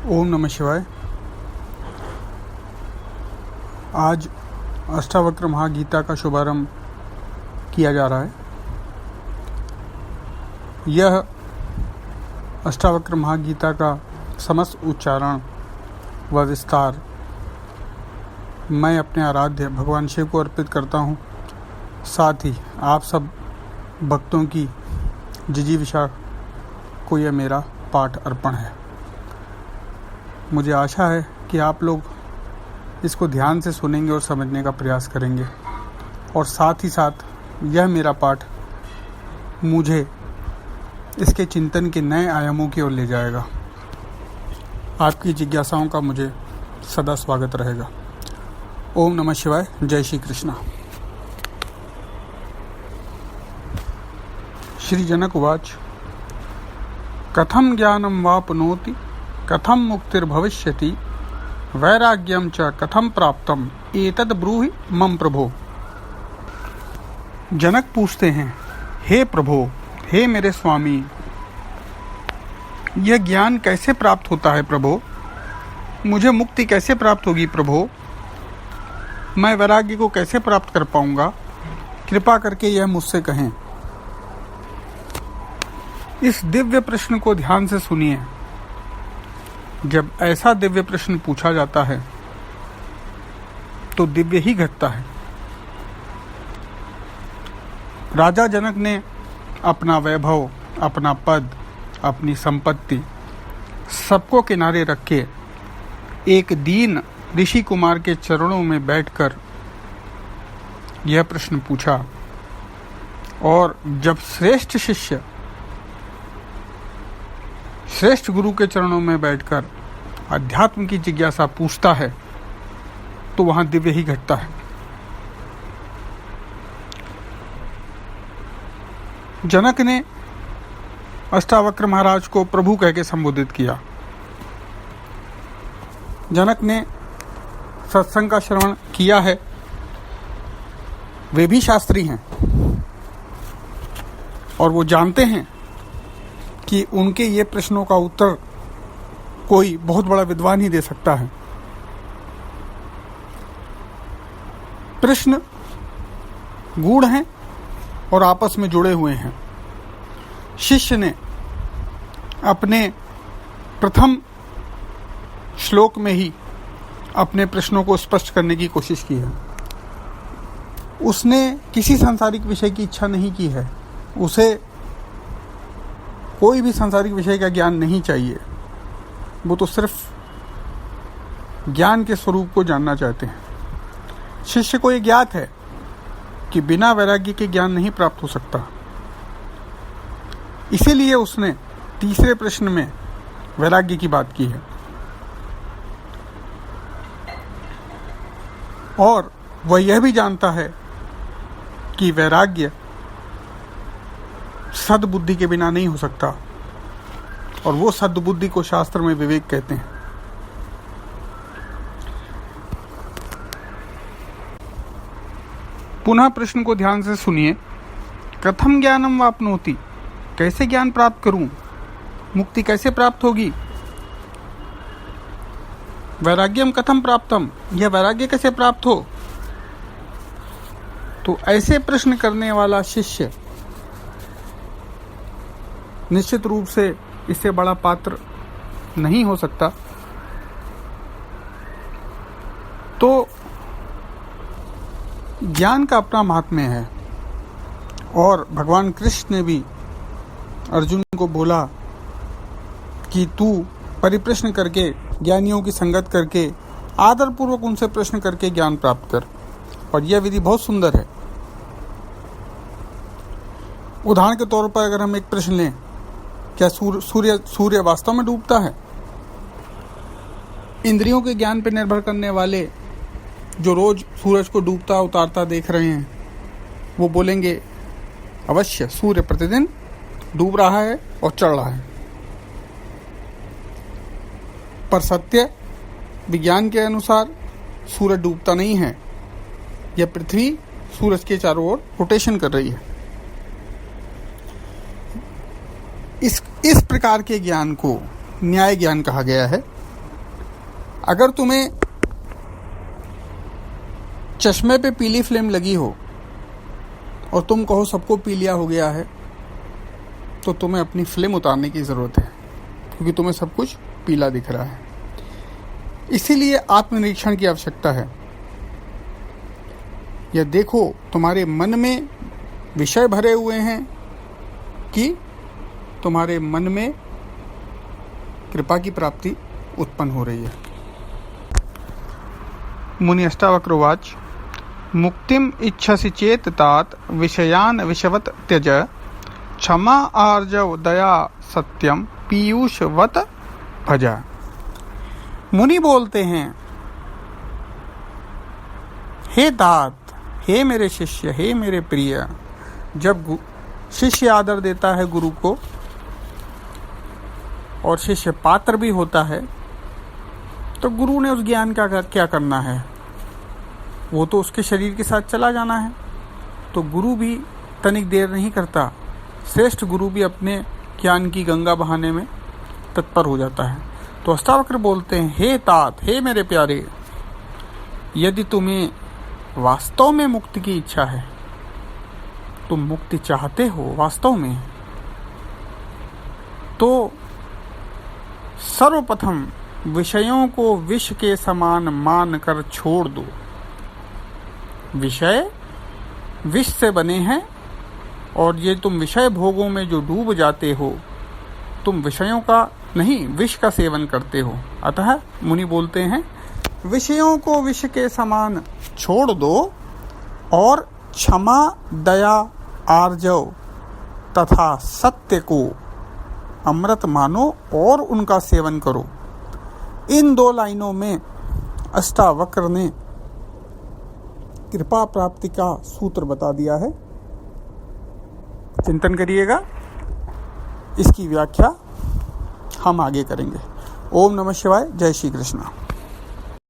ओम नमः शिवाय। आज अष्टावक्र महागीता का शुभारंभ किया जा रहा है। यह अष्टावक्र महागीता का समस्त उच्चारण व विस्तार मैं अपने आराध्य भगवान शिव को अर्पित करता हूँ। साथ ही आप सब भक्तों की जिजीविषा को यह मेरा पाठ अर्पण है। मुझे आशा है कि आप लोग इसको ध्यान से सुनेंगे और समझने का प्रयास करेंगे, और साथ ही साथ यह मेरा पाठ मुझे इसके चिंतन के नए आयामों की ओर ले जाएगा। आपकी जिज्ञासाओं का मुझे सदा स्वागत रहेगा। ओम नमः शिवाय। जय श्री कृष्णा। श्री जनक उवाच। कथम ज्ञानं वाप्नोति कथम मुक्तिर्भविष्यति वैराग्यं च कथम प्राप्तम एतद् ब्रूहि मम प्रभो। जनक पूछते हैं, हे प्रभो, हे मेरे स्वामी, यह ज्ञान कैसे प्राप्त होता है प्रभो? मुझे मुक्ति कैसे प्राप्त होगी प्रभो? मैं वैराग्य को कैसे प्राप्त कर पाऊंगा? कृपा करके यह मुझसे कहें। इस दिव्य प्रश्न को ध्यान से सुनिए। जब ऐसा दिव्य प्रश्न पूछा जाता है तो दिव्य ही घटता है। राजा जनक ने अपना वैभव, अपना पद, अपनी संपत्ति सबको किनारे रख के एक दीन ऋषि कुमार के चरणों में बैठकर यह प्रश्न पूछा। और जब श्रेष्ठ शिष्य श्रेष्ठ गुरु के चरणों में बैठकर अध्यात्म की जिज्ञासा पूछता है तो वहां दिव्य ही घटता है। जनक ने अष्टावक्र महाराज को प्रभु कह के संबोधित किया। जनक ने सत्संग का श्रवण किया है, वे भी शास्त्री हैं और वो जानते हैं कि उनके ये प्रश्नों का उत्तर कोई बहुत बड़ा विद्वान ही दे सकता है। प्रश्न गूढ़ हैं और आपस में जुड़े हुए हैं। शिष्य ने अपने प्रथम श्लोक में ही अपने प्रश्नों को स्पष्ट करने की कोशिश की है। उसने किसी सांसारिक विषय की इच्छा नहीं की है। उसे कोई भी सांसारिक विषय का ज्ञान नहीं चाहिए। वो तो सिर्फ ज्ञान के स्वरूप को जानना चाहते हैं। शिष्य को ये ज्ञात है कि बिना वैराग्य के ज्ञान नहीं प्राप्त हो सकता। इसीलिए उसने तीसरे प्रश्न में वैराग्य की बात की है। और वह यह भी जानता है कि वैराग्य सद्बुद्धि के बिना नहीं हो सकता, और वो सद्बुद्धि को शास्त्र में विवेक कहते हैं। पुनः प्रश्न को ध्यान से सुनिए। कथम ज्ञानम वाप्नोति, कैसे ज्ञान प्राप्त करूं? मुक्ति कैसे प्राप्त होगी? वैराग्यम कथम प्राप्तम, यह वैराग्य कैसे प्राप्त हो? तो ऐसे प्रश्न करने वाला शिष्य निश्चित रूप से इससे बड़ा पात्र नहीं हो सकता। तो ज्ञान का अपना महात्म्य है, और भगवान कृष्ण ने भी अर्जुन को बोला कि तू परिप्रश्न करके, ज्ञानियों की संगत करके, आदरपूर्वक उनसे प्रश्न करके ज्ञान प्राप्त कर। और यह विधि बहुत सुंदर है। उदाहरण के तौर पर अगर हम एक प्रश्न लें, क्या सूर्य वास्तव में डूबता है? इंद्रियों के ज्ञान पर निर्भर करने वाले जो रोज सूरज को डूबता उतारता देख रहे हैं, वो बोलेंगे अवश्य सूर्य प्रतिदिन डूब रहा है और चढ़ रहा है। पर सत्य विज्ञान के अनुसार सूरज डूबता नहीं है। यह पृथ्वी सूरज के चारों ओर रोटेशन कर रही है। इस प्रकार के ज्ञान को न्याय ज्ञान कहा गया है। अगर तुम्हें चश्मे पे पीली फ्लेम लगी हो और तुम कहो सबको पीलिया हो गया है, तो तुम्हें अपनी फ्लेम उतारने की ज़रूरत है, क्योंकि तुम्हें सब कुछ पीला दिख रहा है। इसीलिए आत्मनिरीक्षण की आवश्यकता है। यह देखो तुम्हारे मन में विषय भरे हुए हैं कि तुम्हारे मन में कृपा की प्राप्ति उत्पन्न हो रही है। मुनि अष्टावक्रोवाच मुक्तिम इच्छसि चेत तात विषयान विषवत त्यज क्षमा आर्जव दया सत्यम पीयूषवत भजा। मुनि बोलते हैं, हे तात, हे मेरे शिष्य, हे मेरे प्रिय, जब शिष्य आदर देता है गुरु को और शिष्य पात्र भी होता है, तो गुरु ने उस ज्ञान का क्या करना है, वो तो उसके शरीर के साथ चला जाना है। तो गुरु भी तनिक देर नहीं करता, श्रेष्ठ गुरु भी अपने ज्ञान की गंगा बहाने में तत्पर हो जाता है। तो अष्टावक्र बोलते हैं, हे तात, हे मेरे प्यारे, यदि तुम्हें वास्तव में मुक्ति की इच्छा है, तुम मुक्ति चाहते हो वास्तव में, तो सर्वप्रथम विषयों को विष के समान मान कर छोड़ दो। विषय विष से बने हैं और ये तुम विषय भोगों में जो डूब जाते हो, तुम विषयों का नहीं विष का सेवन करते हो। अतः मुनि बोलते हैं, विषयों को विष के समान छोड़ दो और क्षमा दया आर्जव तथा सत्य को अमृत मानो और उनका सेवन करो। इन 2 लाइनों में अष्टावक्र ने कृपा प्राप्ति का सूत्र बता दिया है। चिंतन करिएगा, इसकी व्याख्या हम आगे करेंगे। ओम नमः शिवाय। जय श्री कृष्ण।